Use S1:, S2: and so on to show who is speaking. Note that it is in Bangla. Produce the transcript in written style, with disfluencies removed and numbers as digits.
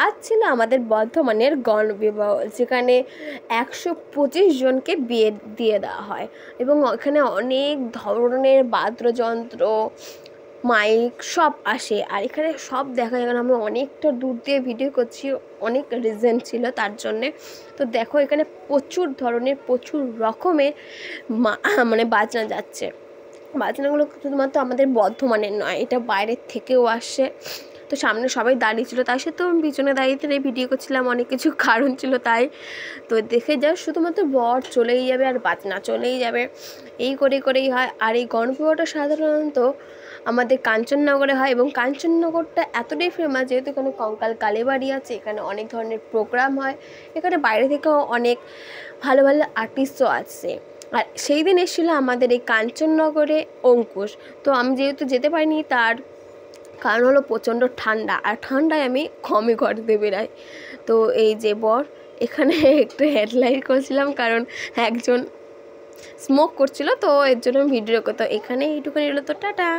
S1: আজ ছিল আমাদের বর্ধমানের গণবিবাহ, যেখানে 125 জনকে বিয়ে দিয়ে দেওয়া হয় এবং এখানে অনেক ধরনের বাদ্যযন্ত্র, মাইক সব আসে। আর এখানে সব দেখা যায়, কারণ আমরা অনেকটা দূর দিয়ে ভিডিও করছি, অনেক রিজন ছিল তার জন্যে। তো দেখো এখানে প্রচুর ধরনের, প্রচুর রকমের মানে বাজনা যাচ্ছে। বাজনাগুলো শুধুমাত্র আমাদের বর্ধমানের নয়, এটা বাইরের থেকেও আসে। তো সামনে সবাই দাঁড়িয়ে ছিল, তাই সে তো আমি পিছনে দাঁড়িয়ে ভিডিও করছিলাম, অনেক কিছু কারণ ছিল তাই। তো দেখে যা শুধুমাত্র বর চলেই যাবে আর বাজনা চলেই যাবে, এই করেই হয়। আর এই গণবিবাহটা সাধারণত আমাদের কাঞ্চননগরে হয়, এবং কাঞ্চননগরটা এতটাই ফেমাস যেহেতু এখানে কঙ্কাল কালীবাড়ি আছে, এখানে অনেক ধরনের প্রোগ্রাম হয়, এখানে বাইরে থেকেও অনেক ভালো ভালো আর্টিস্টও আসে। আর সেই দিন এসেছিলো আমাদের এই কাঞ্চননগরে অঙ্কুশ। তো আমি যেহেতু যেতে পারিনি, তার কারণ হলো প্রচণ্ড ঠান্ডা, আর ঠান্ডায় আমি কমই ঘর দিয়ে বেরাই। তো এই যে বর এখানে একটু হেডলাইট করেছিলাম, কারণ একজন স্মোক করছিল, তো এর জন্য ভিডিও করতো। এখানে এইটুখানি হলো, তো টাটা।